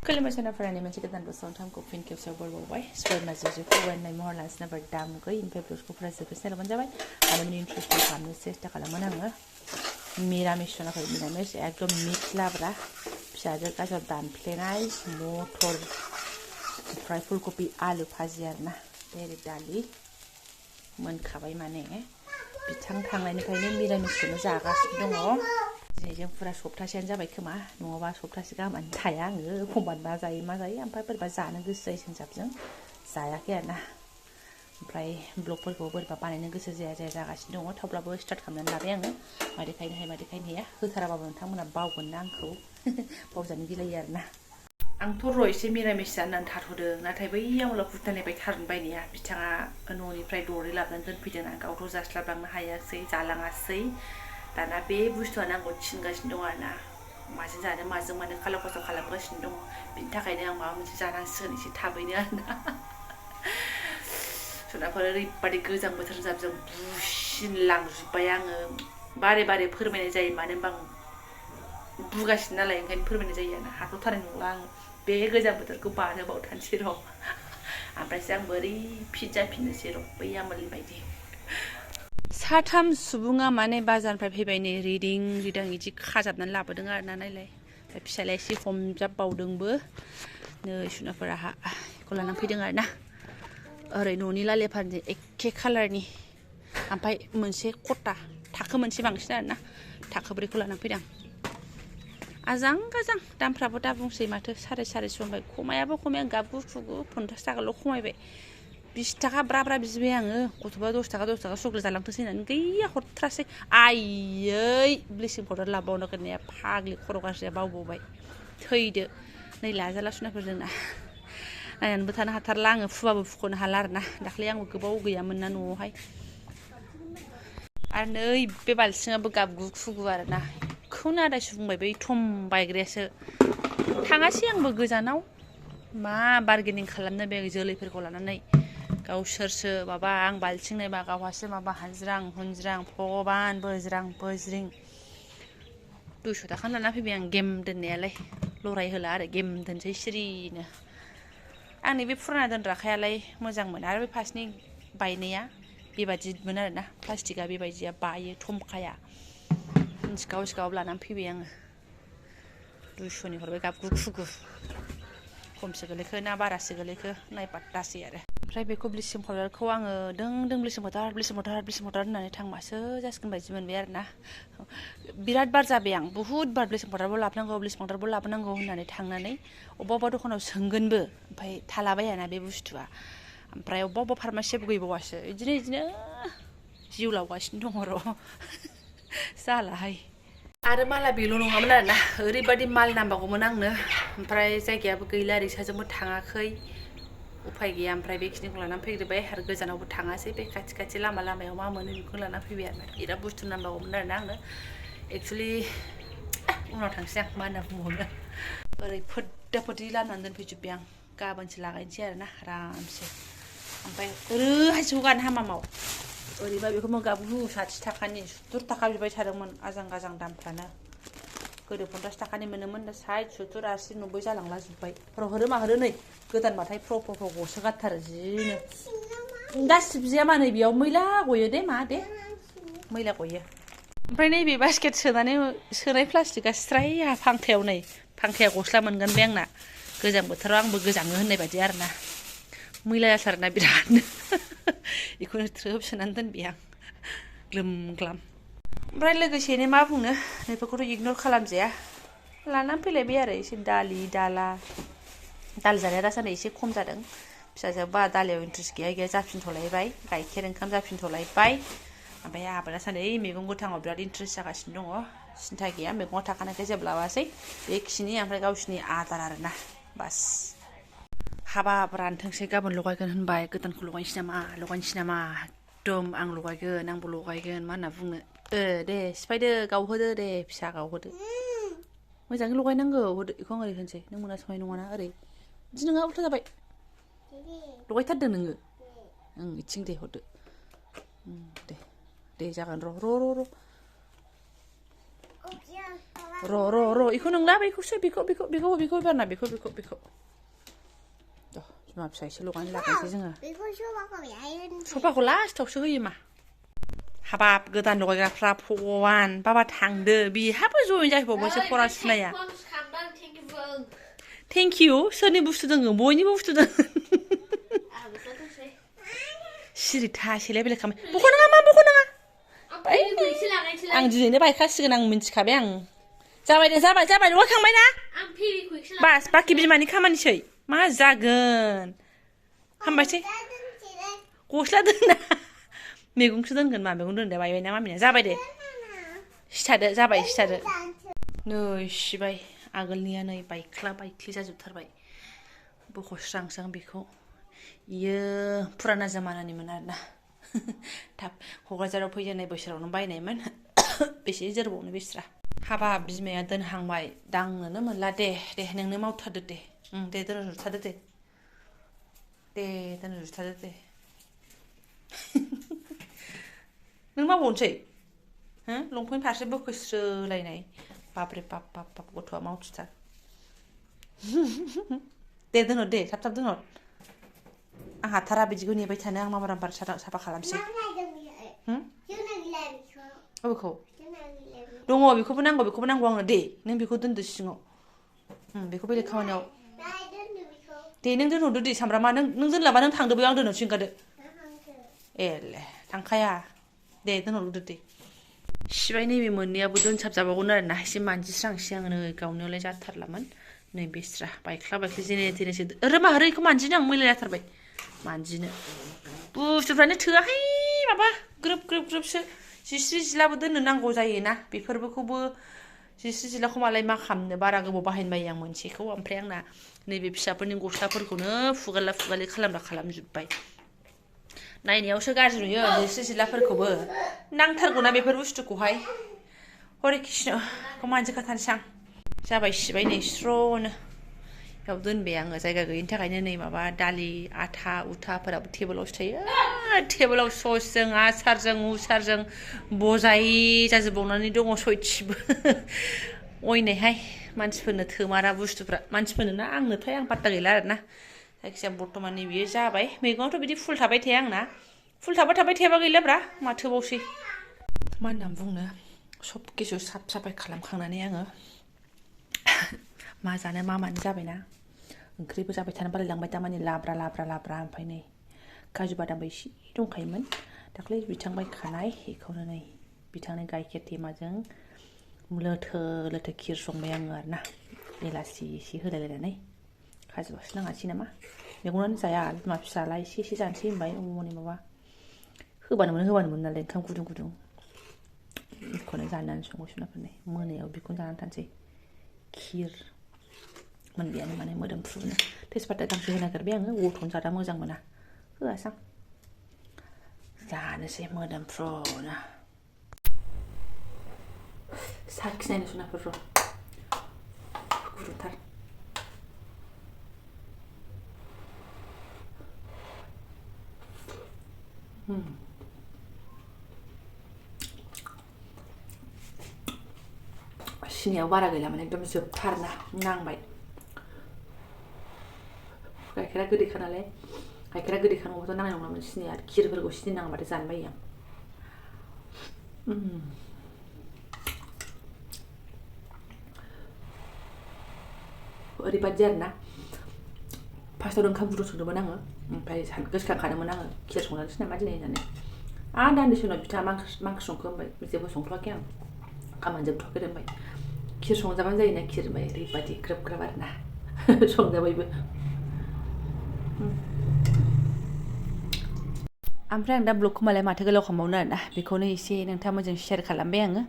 खुलुमबाय मोनसे गोदान बोसोराव नोंथांखौ फिन खेबसेयाव बरायबावबाय स्पर्टना जुजु फरायनाय महर लानोसै नाम्बार दामुगै इनफाय ब्लग्सखौ फरायजोबनो नायलाबानो जाबाय आरो माने इन्ट्रेस्टिं खालामनो सेस्था खालामोन आङो मिरामिस सनाखै मिरामिस एकदम मिक्स लाब्रा फिसाजों गाजर दानफ्लेनाय मटर ओमफ्राय फुलकबि आलु भाजि आरोना बेरे दालि मोनखाबाय माने बिथां थांनायनिफ्रायनो मिरामिसखौनो जागासिनो दङ दिनैजों फुरा सप्तासेयानो जाबाय खोमा नङाबा सप्तासे गाहामानो थाया आङो एखमबा मा जायो ओमफ्राय बोरैबा जानो गोसो जायो सोंजाबजों जायाखै आरोना ओमफ्राय ब्लगफोरखौ बोरैबा बानायनो गोसो जाया जागासिनो दङ थेवब्लाबो स्टार्ट खालामनानै लाबाय आङो मादै खायनो हाया होथाराबाबो नोंथांमोना बावगोन ना आंखौ बावजानो गिलायो आरोना आंथ' एसे मिरामिस जानानै थाथ'दों नाथाय बैयाव भुटाननिफ्राय थारुन बायनाया बिथाङा न'निफ्राय दरै लाबोनानै दोनफैदों आं गावथ' जास्लाबलांनो हायासै जालाङासै दाना बे बुस्थुआनो आंखौ थिनगासिनो दं आरोना माजों जानो माजों मानो खालाव खस्थ' खालामगासिनो दङ बिनि थाखायनो आं माबा मोनसे जानांसिगोन एसे थाबैनो आरोना जुनारफोर ओरैबादि गोजां बोथोर जाबजों बुसिनलांजोब्बाय आङो बारे फोरमायनाय जायो मानो होनबा आं बुगासिनो नालाय ओंखायनो फोरमायनाय जायो आरोना हाथ'थारनाय नंला आं बे गोजां बोथोरखौ बारहोबावथानसै र' ओमफ्रायसो आं बोरै फिट जाफिननोसै र' बै आमोलनि बायदि साथाम सुबुङा माने बाजारनिफ्राय फैबाय नै रिदिं बिदि खाजाबनानै लाबोदों आरोना नायलाय फिसालाया एसे हमजाबबावदोंबो नै सुनाफोराहा बेखौ लानानै फैदों आरोना ओरै न'नि लालेफारनि एखे खालारनि ओमफ्राय मोनसे कटा थाखो मोनसे बांसिन आरोना थाखो ब्रैखौ लानानै फैदों आजां गाजां दामफ्राबो दा बुंसै माथो 450 होनबाय खमायाबो गाब गुफुगु 50 थाखाल' खमायबाय 20 थाखा ब्रा बिबाय आङो गथ'बा 10 थाखा चक्लेट जालांथोंसै होननानै गैया हरथ्रासै आयै ब्लिचिं पाउडार लाबावनो नागिरनाया फाग्लि खर' गाज्रिया बावबावबाय थैदो नै लाजाला सुनाफोर जोंना नायनानैबो थानो हाथारला आङो फुबाबो फुख'नो हाला आरोना दाख्लै आंबो गोबाव गैयामोन ना न'आवहाय आरो नै बे बाल्थिङाबो गाब गुफुगु आरोना खौनो आदायसो बुंबाय बै थम बायग्रायासो थाङासै आंबो गोजानाव मा बार्गेनिं खालामनो बे जोलैफोरखौ लानानै गावसोरसो माबा आं बाल्थिं नायबा गावहासो माबा हानज्रां हुनज्रां भगबान बोज्रिं 200 थाखा लाना फैबाय आं गेम दोननायालाय लराय होला आरो गेम दोनसै सिरिनो आंनि बे फुराना दोनग्राखायालाय मोजांमोन आरो बे फार्स्टनि बायनाया बेबादिमोन आरोना प्लास्टिकआ बेबायदिया बायो थमखाया सिखाव लानानै फैबाय आङो 200नि हरबाय गाब गुफुगु खमसो गोलैखो ना बारासो गोलैखो नायबादासै आरो ओमफ्राय बेखौ ब्लिचिं पाउडारखौ आङो दों ब्लिचिं पाउडार होननानै थांबासो जासिगोन बायदि मोनबाय आरोना बिराद बार जाबाय आं बुहुद बार ब्लिचिं पाउडारबो लाबोनांगौ होननानै थांनानै अबेबा दखानाव सोंगोनबो ओमफ्राय थालाबायाना बे बुस्थुआ ओमफ्राय अबेबा फार्मासियाबो गैबावासो बिदिनो जिउ लावगासिनो दङ र' जालाहाय आरो माला बेल' नङामोन आरोना ओरैबादि माल नांबावगौमोन आंनो ओमफ्राय जायगायाबो गैला रिक्साजोंबो थाङाखै उफाय गैया ओमफ्राय बेखिनिखौ लानानै फैग्रोबाय आरो गोजानावबो थाङासै बे खाथि लामायाव मा मोनो बेखौनो लानानै फैबाय आरो बिराद बुस्थु नांबावगौमोन आरोना आंनो एक्सुवेलि उनाव थांसै आं मा होनना बुंबावनो ओरै फोद्दा लानानै दोनफैजोब्बाय आं गाबोनसो लागायनोसै आरोना आरामसे ओमफ्राय ओरैहायसो गानो हामामाव ओरैबा बेखौ गाबगु 60 थाखानि 70 थाखा बिबाय थादोंमोन आजां गाजां दामफ्रानो गोदो 50 थाखानि मोनोमोन दा 60 70 80 90 जालांला जोब्बाय हरो नै गोदानबाथाय फ्र गसोगारथारो जिनो दा सिबजाया मा नै बेयाव मैला गयो दे मा दे मैला गयो ओमफ्राय नैबे बास्केट सोनाय प्लास्टिकआ स्राया फांखाया गस्ला मोनगोन बे आंना गोजां बोथोराव आंबो गोजाङो होननाय बायदि आरोना मैला जाथारोना बिरादनो बेखौनो थ्रोब सोनानै दोनबाय आं ग्लोम ग्लाम ओमफ्राय लोगोसेनो मा बुंनो बेफोरखौथ' इगनर खालामजाया लानानै फैलायबाय आरो एसे दालि जानाया दासान्दि एसे खम जादों फिसाजोआ दालियाव इन्ट्रेस्ट गैया जाफिनथ'लायबाय गाइखेर ओंखाम जाफिनथ'लायबाय ओमफ्राय आहाबो दासान्दि मैगं गोथाङाव बिराद इन्ट्रेस्ट जागासिनो दङ सिन्था गैया मैगङाव थाखानायखाय जेब्लाबासै बेखिनि ओमफ्राय गावसिनि आदार आरोना बास हाबाब रानथोंसै गाबोन लगायगोन होनबाय गोदानखौ लगायनोसै नामा एकदम आं लगायगोन आंबो लगायगोन मा होनना बुंनो दे सिफायदो गावहोदो दे फिसा गावहोदो मोजाङै लगायनांगौ होदो बेखौ आं ओरै होनसै नों मोनासंनाय नङाना ओरै बिदि नङा उल्था जाबाय लगायथारदों नोङो इथिं दे हरदो दे जागोन र' र' इखौ नंला बेखौसो बेखौ बारना बेखौ द' बिमा फिसा एसे लगायनानै लागायनोसै जोङो सफाखौ लास्टावसो होयो मा हाबाब गोदान लगायग्राफ्रा भगवान बाबा थांदो बिहाबो जयेन जाहैबावबायसो फरा सुनाया थेंक इउ सोरनि बुस्थु दोङो बयनिबो बुस्थु दोङो सिरि था सेलाय बेलाय खालामो बख' नाङा आं दिनैनो बायखासिगोन आं मिन्थिखाबाय आं जाबाय लगायखांबाय ना बास बाखि बिमानि खामानिसै मा जागोन हामबायसै गस्ला दोनना मैगंसो दोनगोन मा मैगं दोनदो बायबायना मामिना जाबाय दे सिथादो नै सिबाय आगोलनिया नै बायख्लि जाजोबथारबाय बख'स्रांसै आं बेखौ इयो फुराना जामानानिमोन आरोना थाब क'क्राझाराव फैजेननाय बोसोरावनो बायनायमोन बेसे जोरबावनो बेस्रा हाबाब बिमाया दोनहांबाय दांनोनो मोनला दे नोंनो मावथारदो दे दे दोनजुबथारदो दे नों मावबावनोसै लंपेन्ट फारसे बोखोस्रोलायनाय बाब्रे बाब गथ'आ मावथुथार दे दोनहर दे थाब दोनहर आं हाथारा बिदिखौ नेबाय थानो आं माबार साफा खालामसै अबेखौ दङ बेखौबो नांगौ आंनो दे नों बेखौ दोनदो सिङाव बेखौ बेलेग खामानियाव दे नों दोनहरदो दे सामब्रामा नों दोनलाबा नों थांदो बेयाव आं दोनहरसै ओंखारदो एले थांखाया दे दोनहरदो दे सिबाय नैबे मोननैयाबो दोनसाबजाबावगोन आरोना एसे मानजिस्रांसै आङो नै गावनायावलाय जाथारलामोन नै बेस्रा बायख्ला जेने थेनेसो रोमा इखौ मानजिनो आं मैला जाथारबाय मानजिनो बुस्थुफ्रानो थोआहाय माबा ग्रोबसो जिस्रि जिलाबो दोननो नांगौ जायोना बेफोरखौबो जिस्रि जिलाखौ मालाय मा खालामनो बारा गोबाव बाहायनो बायो आं मोनसेखौ ओमफ्राय आंना नैबे फिसाफोरनि गस्लाफोरखौनो फुगारला खालामजोब्बाय नायनायावसो गाज्रि नुयो जिस्रि जिलाफोरखौबो नांथारगौना बेफोर बुस्थुखौहाय हरे कृष्णखौ मानजिखाथारसै आं जाबाय सिबाय नै स्र'नो बेयाव दोनबाय आङो जायगा गैयिनि थाखायनो नै माबा दालि आथा उथाफोराबो टेबोलावसो थायो टेबोलाव ससजों आसारजों उसारजों बजाय जाजोबबावनानै दङ सयथिबो अयनायहाय मानसिफोरनो थोमारा बुस्थुफ्रा मानसिफोरनो ना आंनोथाय आं पात्ता गैला आरोना जायखिजाया बर्थमान बियो जाबाय मैगङाथ' बिदि फुल थाबाय थाया आंना फुल थाबाय थायाबा गैलाब्रा माथोबावसै मा होनना बुंनो सब किसु साफाय खालामखांनानै आङो मा जानो मा मानो जाबायना ओंख्रिबो जाबाय थानो बालायलांबाय थारमाने लाब्रा ओमफ्राय नै काजु बादामबो एसे दंखायोमोन दाख्लै बिथां बायखानाय बेखौनो नै बिथांनि गाइखेर थेमाजों लोथो खिर संबाय आङो आरोना एलासि एसे होलायलायनानै खाजोबासो नाङासै नामा मैगङानो जाया बिमा फिसालाय एसे जानोसै होनबाय अमनि माबा होबानो मोनो नालाय ओंखाम गुदुं बेखौनो जानानै संगासिनोफोरनो मोनायाव बेखौनो जानानै थानोसै खिर मोनबायानो माने मोदोमफ्रुनो तेजपाता गांसे होनो नागिरबाय आङो गथ'नो जादा मोजां मोना होआसां जानोसै मोदोमफ्रुनो साखिनायनो सुनाफोर र' गुरुथार सिनियाव बारा गैला माने एकदम जोबथारना नांबाय गाइखेरा गोदैखा नालाय गाइखेरा गोदैखा नङाबाथ' नांनाय नङामोन सिनिया खिरफोरखौ सिनि नांबाथाय जानो बायो आं ओरैबादि आरोना फार्स्टआव ओंखाम गुदुं संदोंमोन आङो ओमफ्राय गोसोखांखादोंमोन आङो खिर संनोसै नामा दिनै होननानै दान्दिसे उनाव बिथाङा मा ओंख्रि संखो होनबाय जेबो संथ'वाखै आं खामानि जोबथ'वाखै होनबाय खिर संजाबानो जायोना खिर होनबाय ओरैबादि ग्रोब आरोना संजाबायबो ओमफ्राय आं दा ब्लगखौ मालाय माथो गोलाव खालामबावनो आरोना बेखौनो एसे नोंथाङा मोजां शेयार खालामबाय आङो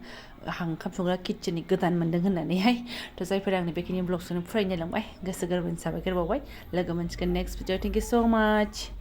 आं ओंखाम संग्रा किटचेननि गोदान मोनदों होननानैहाय जायफोरा आंनि बेखिनि ब्लगसखौनो फरायनो लांबाय गोसो गोरबोनि साबायखर बावबाय लोगो मोनसिगोन नेक्स्ट भिडिअ थेंक इउ स' माच